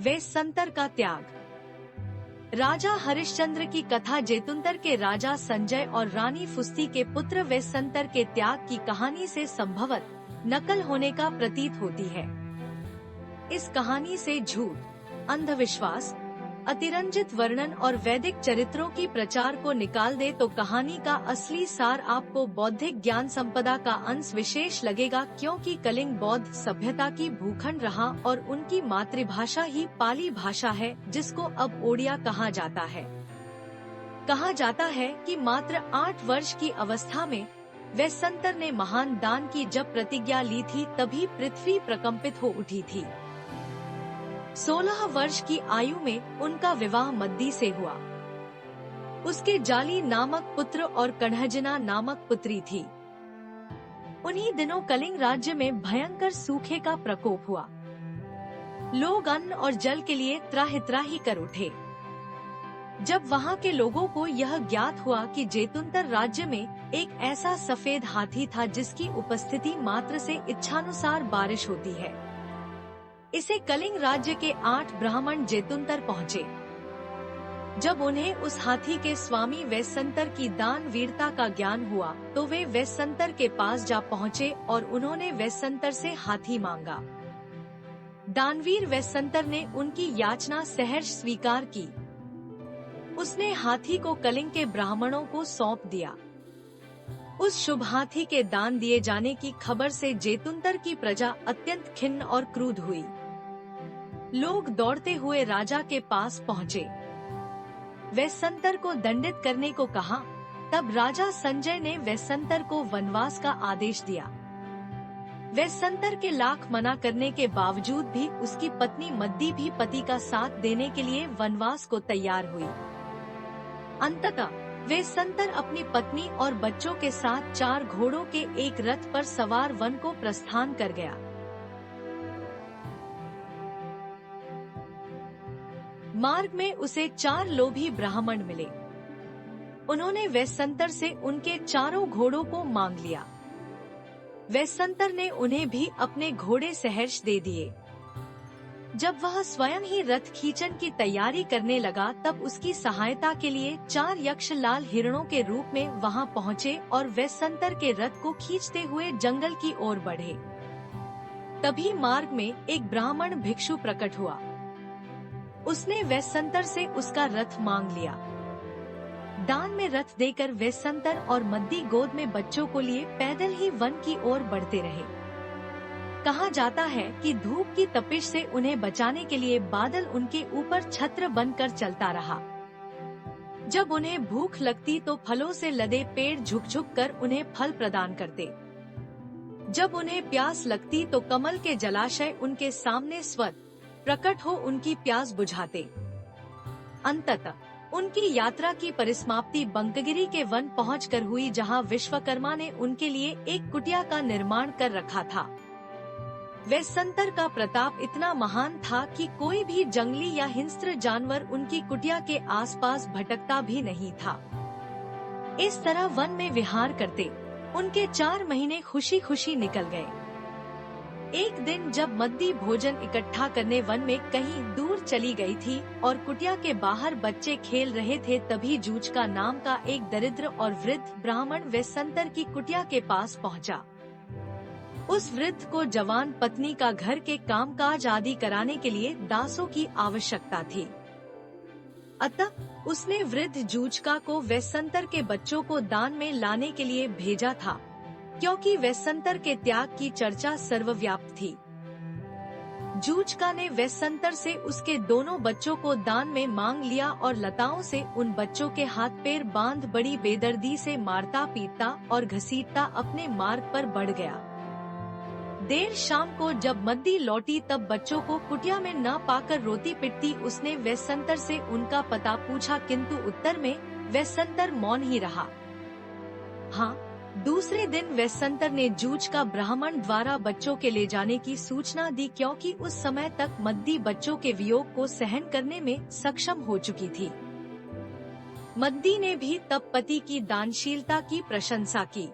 वेसंतर का त्याग। राजा हरिश्चंद्र की कथा जेतुंतर के राजा संजय और रानी फुस्ती के पुत्र वेसंतर के त्याग की कहानी से संभवत नकल होने का प्रतीत होती है। इस कहानी से झूठ, अंधविश्वास, अतिरंजित वर्णन और वैदिक चरित्रों की प्रचार को निकाल दे तो कहानी का असली सार आपको बौद्धिक ज्ञान संपदा का अंश विशेष लगेगा, क्योंकि कलिंग बौद्ध सभ्यता की भूखंड रहा और उनकी मातृभाषा ही पाली भाषा है, जिसको अब ओडिया कहा जाता है। कहा जाता है कि मात्र 8 वर्ष की अवस्था में वेसंतर ने महान दान की जब प्रतिज्ञा ली थी तभी पृथ्वी प्रकंपित हो उठी थी। 16 वर्ष की आयु में उनका विवाह मद्दी से हुआ। उसके जाली नामक पुत्र और कण्हजना नामक पुत्री थी। उन्हीं दिनों कलिंग राज्य में भयंकर सूखे का प्रकोप हुआ। लोग अन्न और जल के लिए त्राहि कर उठे। जब वहाँ के लोगों को यह ज्ञात हुआ कि जेतुंतर राज्य में एक ऐसा सफेद हाथी था जिसकी उपस्थिति मात्र से इच्छानुसार बारिश होती है, इसे कलिंग राज्य के 8 ब्राह्मण जेतुंतर पहुँचे। जब उन्हें उस हाथी के स्वामी वेसंतर की दान वीरता का ज्ञान हुआ तो वे वेसंतर के पास जा पहुँचे और उन्होंने वेसंतर से हाथी मांगा। दानवीर वेसंतर ने उनकी याचना सहर्ष स्वीकार की। उसने हाथी को कलिंग के ब्राह्मणों को सौंप दिया। उस शुभ हाथी के दान दिए जाने की खबर से जेतुंतर की प्रजा अत्यंत खिन्न और क्रुद्ध हुई। लोग दौड़ते हुए राजा के पास पहुँचे, वेसंतर को दंडित करने को कहा। तब राजा संजय ने वेसंतर को वनवास का आदेश दिया। वेसंतर के लाख मना करने के बावजूद भी उसकी पत्नी मद्दी भी पति का साथ देने के लिए वनवास को तैयार हुई। अंततः वेसंतर अपनी पत्नी और बच्चों के साथ 4 घोड़ों के एक रथ पर सवार वन को प्रस्थान कर गया। मार्ग में उसे 4 लोभी ब्राह्मण मिले। उन्होंने वेसंतर से उनके 4 घोड़ों को मांग लिया। वेसंतर ने उन्हें भी अपने घोड़े सहर्ष दे दिए। जब वह स्वयं ही रथ खींचन की तैयारी करने लगा तब उसकी सहायता के लिए 4 यक्ष लाल हिरणों के रूप में वहां पहुंचे और वेसंतर के रथ को खींचते हुए जंगल की ओर बढ़े। तभी मार्ग में एक ब्राह्मण भिक्षु प्रकट हुआ। उसने वेसंतर से उसका रथ मांग लिया। दान में रथ देकर वेसंतर और मद्दी गोद में बच्चों को लिए पैदल ही वन की ओर बढ़ते रहे। कहा जाता है कि धूप की तपिश से उन्हें बचाने के लिए बादल उनके ऊपर छत्र बनकर चलता रहा। जब उन्हें भूख लगती तो फलों से लदे पेड़ झुक-झुक कर उन्हें फल प्रदान करते। जब उन्हें प्यास लगती तो कमल के जलाशय उनके सामने स्वतः प्रकट हो उनकी प्यास बुझाते। अंततः उनकी यात्रा की परिसमाप्ति बंकगिरी के वन पहुंचकर हुई, जहां विश्वकर्मा ने उनके लिए एक कुटिया का निर्माण कर रखा था। वेसंतर का प्रताप इतना महान था कि कोई भी जंगली या हिंस्र जानवर उनकी कुटिया के आसपास भटकता भी नहीं था। इस तरह वन में विहार करते उनके 4 महीने खुशी खुशी निकल गए। एक दिन जब मद्दी भोजन इकट्ठा करने वन में कहीं दूर चली गई थी और कुटिया के बाहर बच्चे खेल रहे थे, तभी जूझका नाम का एक दरिद्र और वृद्ध ब्राह्मण वेसंतर की कुटिया के पास पहुंचा। उस वृद्ध को जवान पत्नी का घर के कामकाज आदि कराने के लिए दासों की आवश्यकता थी। अतः उसने वृद्ध जूझका को वेसंतर के बच्चों को दान में लाने के लिए भेजा था, क्योंकि वेसंतर के त्याग की चर्चा सर्वव्याप्त थी। जूझका ने वेसंतर से उसके दोनों बच्चों को दान में मांग लिया और लताओं से उन बच्चों के हाथ पैर बांध बड़ी बेदर्दी से मारता पीटता और घसीटता अपने मार्ग पर बढ़ गया। देर शाम को जब मद्दी लौटी तब बच्चों को कुटिया में न पाकर रोती पिटती उसने वेसंतर से उनका पता पूछा, किंतु उत्तर में वेसंतर मौन ही रहा। हाँ, दूसरे दिन वेसंतर ने जूझका ब्राह्मण द्वारा बच्चों के ले जाने की सूचना दी, क्योंकि उस समय तक मद्दी बच्चों के वियोग को सहन करने में सक्षम हो चुकी थी। मद्दी ने भी तब पति की दानशीलता की प्रशंसा की।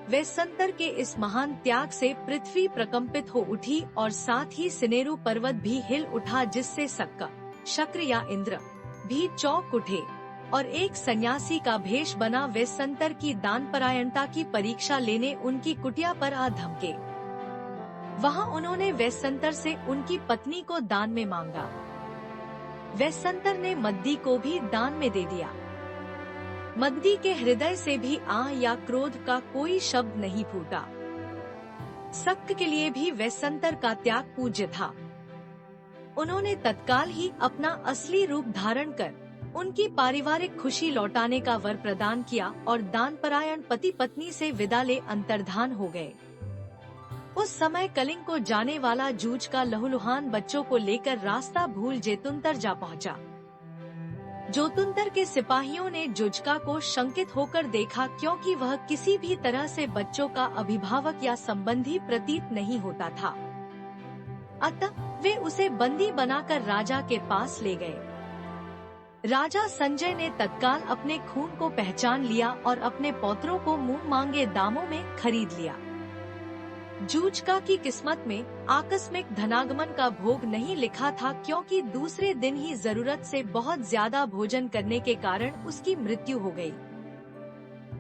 वेसंतर के इस महान त्याग से पृथ्वी प्रकंपित हो उठी और साथ ही सिनेरु पर्वत भी हिल उठा, जिससे सक्का, शक्र या इंद्र भी चौंक उठे और एक सन्यासी का भेष बना वेसंतर की दानपरायणता की परीक्षा लेने उनकी कुटिया पर आ धमके। वहां उन्होंने वेसंतर से उनकी पत्नी को दान में मांगा। वेसंतर ने मद्दी को भी दान में दे दिया। मद्दी के हृदय से भी आह या क्रोध का कोई शब्द नहीं फूटा। सक के लिए भी वेसंतर का त्याग पूज्य था। उन्होंने तत्काल ही अपना असली रूप धारण कर उनकी पारिवारिक खुशी लौटाने का वर प्रदान किया और दानपरायण पति पत्नी से विदा ले अंतर्धान हो गए। उस समय कलिंग को जाने वाला जूझ का लहूलुहान बच्चों को लेकर रास्ता भूल जेतुंतर जा पहुंचा। जोतुंतर के सिपाहियों ने जुझका को शंकित होकर देखा, क्योंकि वह किसी भी तरह से बच्चों का अभिभावक या संबंधी प्रतीत नहीं होता था। अतः वे उसे बंदी बनाकर राजा के पास ले गए। राजा संजय ने तत्काल अपने खून को पहचान लिया और अपने पौत्रों को मुंह मांगे दामों में खरीद लिया। जूझका की किस्मत में आकस्मिक धनागमन का भोग नहीं लिखा था, क्योंकि दूसरे दिन ही जरूरत से बहुत ज्यादा भोजन करने के कारण उसकी मृत्यु हो गई।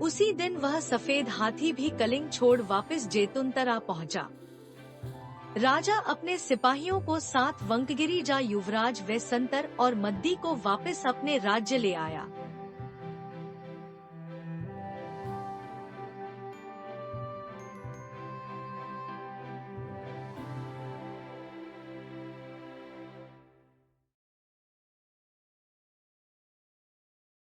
उसी दिन वह सफेद हाथी भी कलिंग छोड़ वापस जेतुंतरा पहुंचा। राजा अपने सिपाहियों को साथ वंकगिरी जा युवराज वेसंतर और मद्दी को वापस अपने राज्य ले आया।